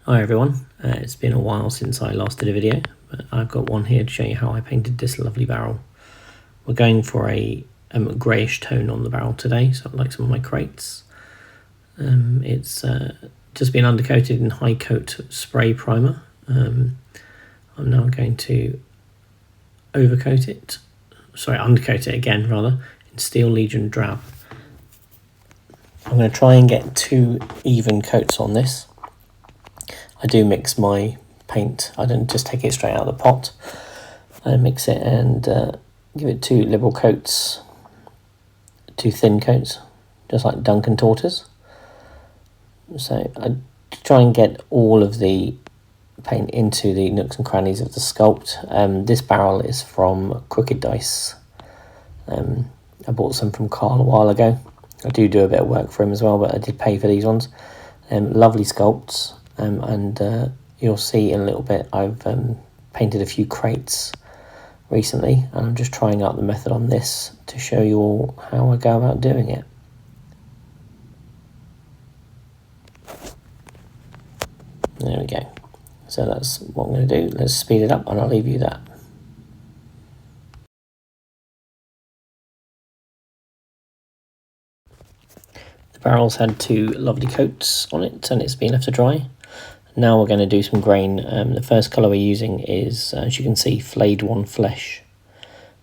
Hi everyone, it's been a while since I last did a video, but I've got one here to show you how I painted this lovely barrel. We're going for a greyish tone on the barrel today, so like some of my crates. It's just been undercoated in high coat spray primer. I'm now going to undercoat it again rather, in Steel Legion Drab. I'm going to try and get 2 even coats on this. I do mix my paint, I don't just take it straight out of the pot. I mix it and give it 2 liberal coats, 2 thin coats, just like Duncan taught us. So I try and get all of the paint into the nooks and crannies of the sculpt. This barrel is from Crooked Dice. I bought some from Carl a while ago. I do a bit of work for him as well, but I did pay for these ones. Lovely sculpts. And you'll see in a little bit I've painted a few crates recently, and I'm just trying out the method on this to show you all how I go about doing it. There we go. So that's what I'm going to do. Let's speed it up and I'll leave you that. The barrel's had 2 lovely coats on it and it's been left to dry. Now we're going to do some grain. The first colour we're using is, as you can see, Flayed One Flesh.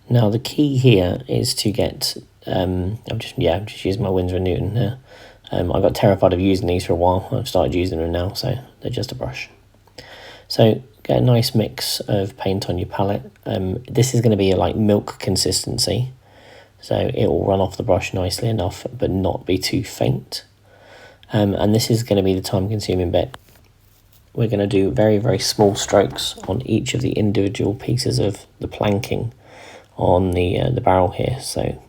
Now the key here is to get, I'm just using my Winsor & Newton here. I got terrified of using these for a while. I've started using them now, so they're just a brush. So get a nice mix of paint on your palette. This is going to be a like milk consistency, so it will run off the brush nicely enough, but not be too faint. And this is going to be the time-consuming bit. We're going to do very, very small strokes on each of the individual pieces of the planking on the barrel here. So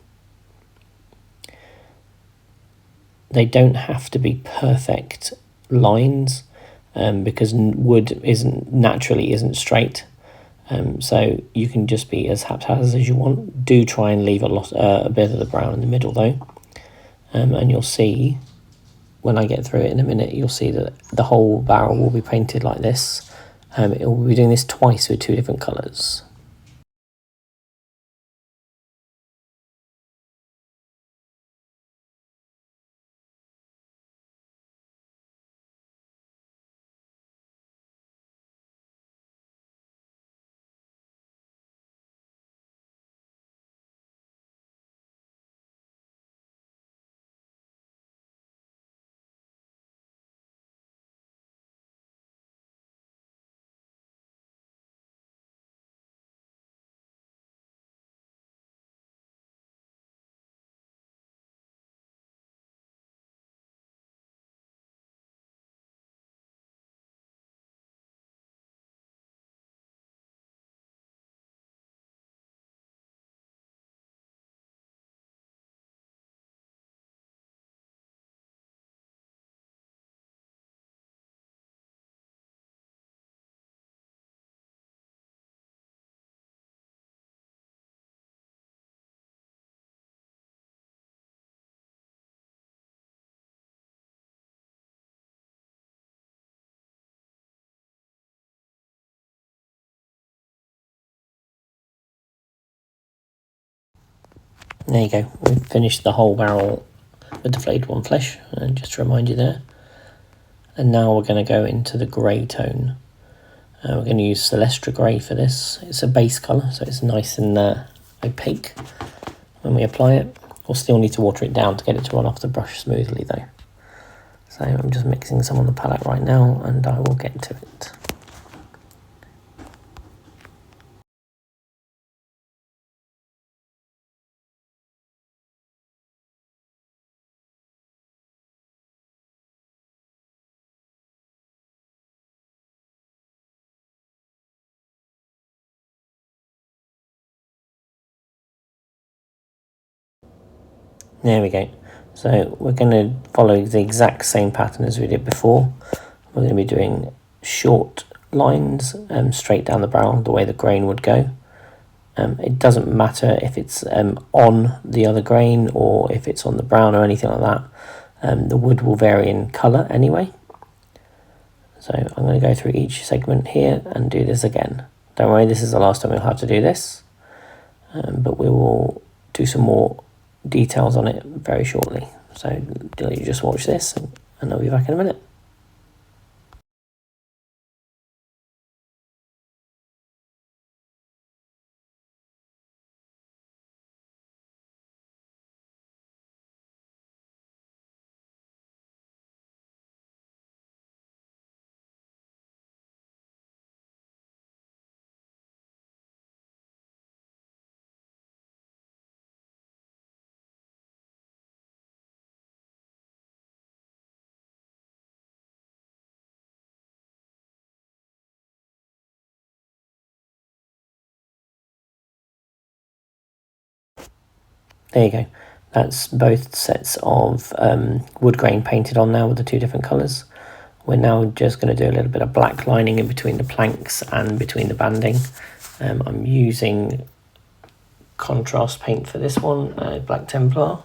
they don't have to be perfect lines because wood naturally isn't straight. So you can just be as haphazard as you want. Do try and leave a bit of the brown in the middle though, and you'll see. When I get through it in a minute, you'll see that the whole barrel will be painted like this. It will be doing this twice with 2 different colours. There you go, we've finished the whole barrel with the Flayed One Flesh, just to remind you there. And now we're going to go into the grey tone. We're going to use Celestra Grey for this. It's a base colour, so it's nice and opaque when we apply it. We'll still need to water it down to get it to run off the brush smoothly though. So I'm just mixing some on the palette right now and I will get to it. There we go. So we're going to follow the exact same pattern as we did before. We're going to be doing short lines straight down the barrel the way the grain would go. It doesn't matter if it's on the other grain or if it's on the brown or anything like that. The wood will vary in colour anyway. So I'm going to go through each segment here and do this again. Don't worry, this is the last time we'll have to do this, but we will do some more details on it very shortly. So you just watch this and I'll be back in a minute. There you go. That's both sets of wood grain painted on now with the two different colours. We're now just going to do a little bit of black lining in between the planks and between the banding. I'm using contrast paint for this one, Black Templar.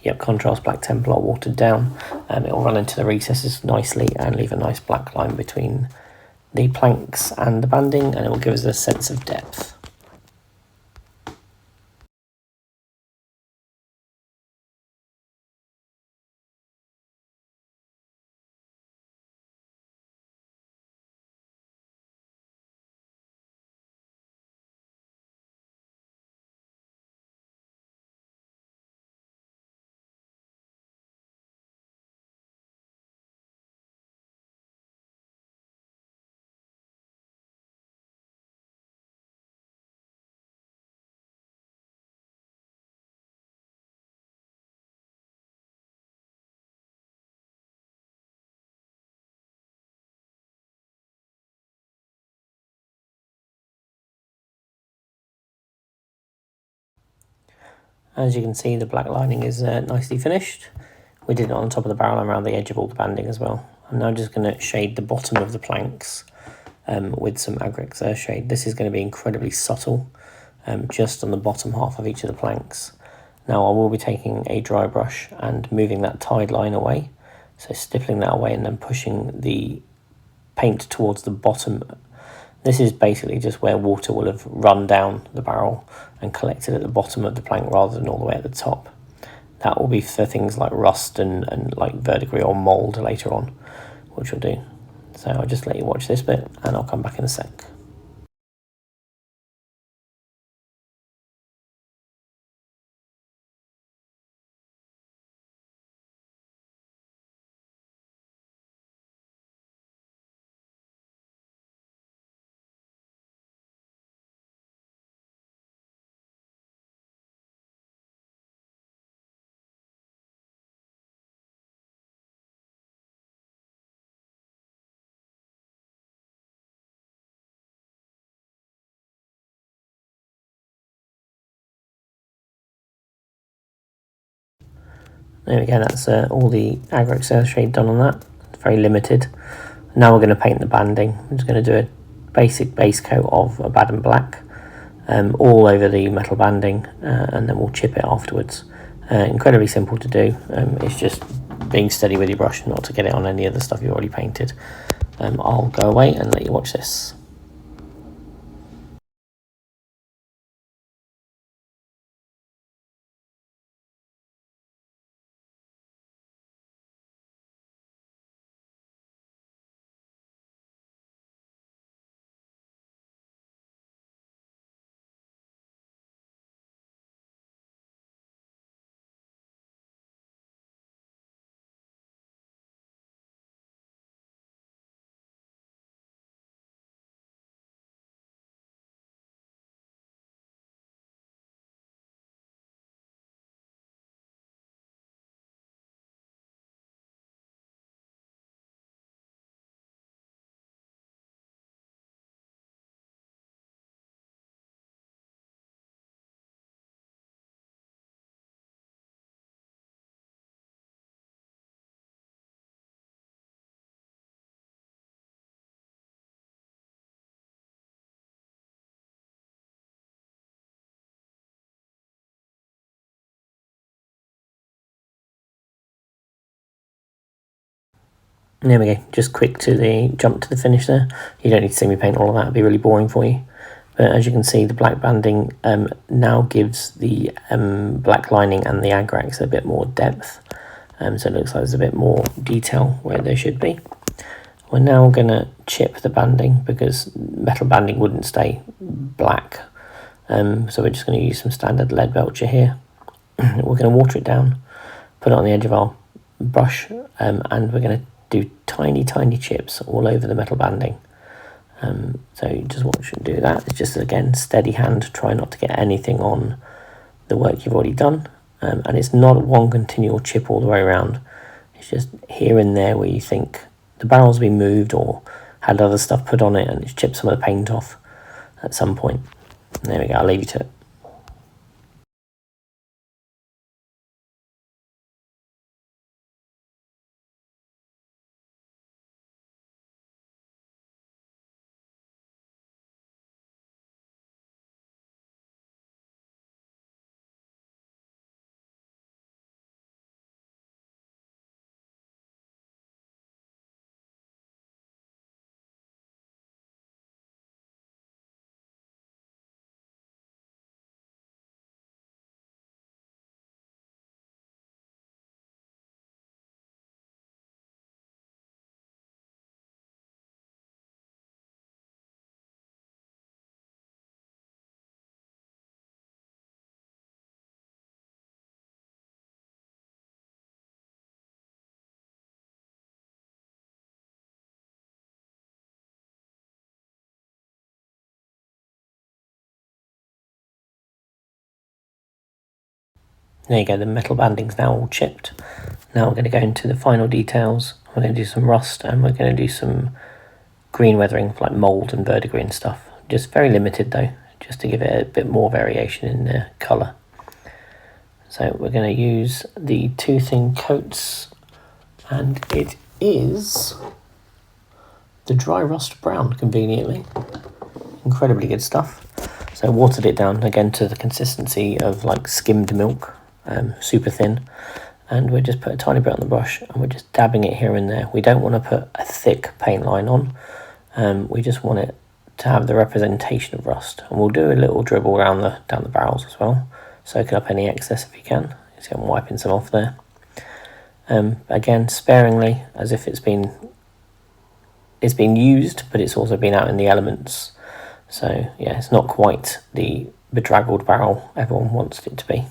Yep, contrast Black Templar watered down. It will run into the recesses nicely and leave a nice black line between the planks and the banding, and it will give us a sense of depth. As you can see, the black lining is nicely finished. We did it on top of the barrel and around the edge of all the banding as well. I'm now just going to shade the bottom of the planks with some Agrex Earthshade. This is going to be incredibly subtle, just on the bottom half of each of the planks. Now I will be taking a dry brush and moving that tide line away, so stippling that away and then pushing the paint towards the bottom. This is basically just where water will have run down the barrel and collected at the bottom of the plank rather than all the way at the top. That will be for things like rust and like verdigris or mould later on, which we'll do. So I'll just let you watch this bit and I'll come back in a sec. There we go, that's all the Agrex Earthshade done on that. It's very limited. Now we're going to paint the banding. I'm just going to do a basic base coat of Abaddon Black all over the metal banding, and then we'll chip it afterwards. Incredibly simple to do. It's just being steady with your brush, not to get it on any of the stuff you already painted. I'll go away and let you watch this. And there we go, just quick to the jump to the finish there. You don't need to see me paint all of that, it'd be really boring for you. But as you can see, the black banding now gives the black lining and the agrax a bit more depth. So it looks like there's a bit more detail where there should be. We're now going to chip the banding because metal banding wouldn't stay black. So we're just going to use some standard lead belcher here. We're going to water it down, put it on the edge of our brush, and we're going to do tiny chips all over the metal banding. So you just watch and do that. It's just, again, steady hand, try not to get anything on the work you've already done. And it's not one continual chip all the way around. It's just here and there where you think the barrel's been moved or had other stuff put on it and it's chipped some of the paint off at some point. There we go, I'll leave you to it. There you go, the metal banding's now all chipped. Now we're going to go into the final details. We're going to do some rust and we're going to do some green weathering for like mould and verdigris and stuff. Just very limited though, just to give it a bit more variation in the colour. So we're going to use the two thin coats, and it is the dry rust brown, conveniently. Incredibly good stuff. So I watered it down again to the consistency of like skimmed milk, super thin. And we just put a tiny bit on the brush and we're just dabbing it here and there. We don't want to put a thick paint line on. We just want it to have the representation of rust. And we'll do a little dribble down the barrels as well, soaking up any excess if you can. You see I'm wiping some off there. Again, sparingly, as if it's been used, but it's also been out in the elements. So yeah, it's not quite the bedraggled barrel everyone wants it to be.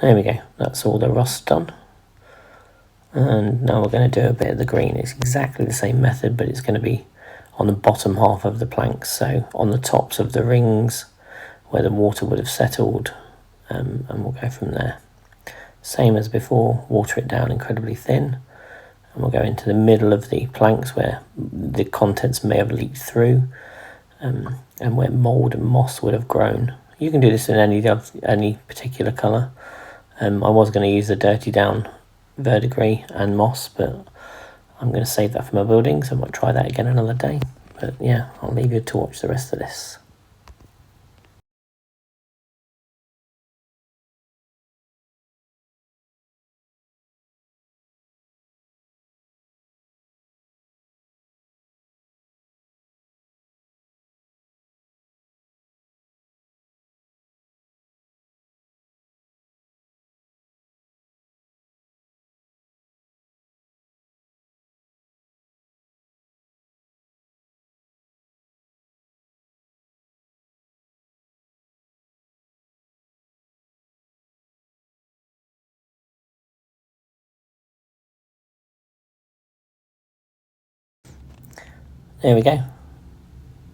There we go, that's all the rust done. And now we're going to do a bit of the green. It's exactly the same method, but it's going to be on the bottom half of the planks, so on the tops of the rings where the water would have settled, and we'll go from there. Same as before, water it down incredibly thin, and we'll go into the middle of the planks where the contents may have leaked through, and where mould and moss would have grown. You can do this in any particular colour. I was going to use the dirty down verdigris and moss, but I'm going to save that for my building, so I might try that again another day. But yeah, I'll leave you to watch the rest of this. There we go.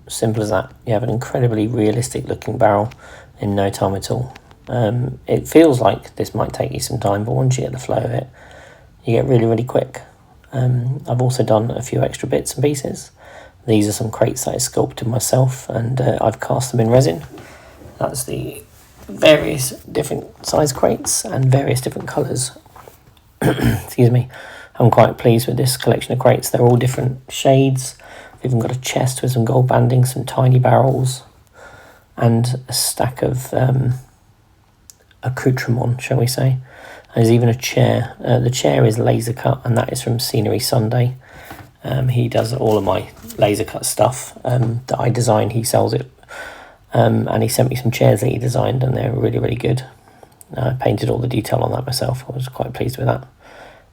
Simple as that. You have an incredibly realistic looking barrel in no time at all. It feels like this might take you some time, but once you get the flow of it, you get really quick. I've also done a few extra bits and pieces. These are some crates that I sculpted myself, and I've cast them in resin. That's the various different size crates and various different colours. Excuse me. I'm quite pleased with this collection of crates. They're all different shades. We've even got a chest with some gold banding, some tiny barrels, and a stack of accoutrement, shall we say. There's even a chair. The chair is laser cut, and that is from Scenery Sunday. He does all of my laser cut stuff that I design. He sells it, and he sent me some chairs that he designed, and they're really, really good. I painted all the detail on that myself. I was quite pleased with that.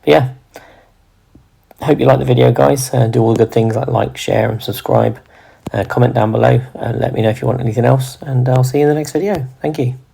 But yeah, hope you like the video, guys. Do all the good things like, share, and subscribe. Comment down below. Let me know if you want anything else, and I'll see you in the next video. Thank you.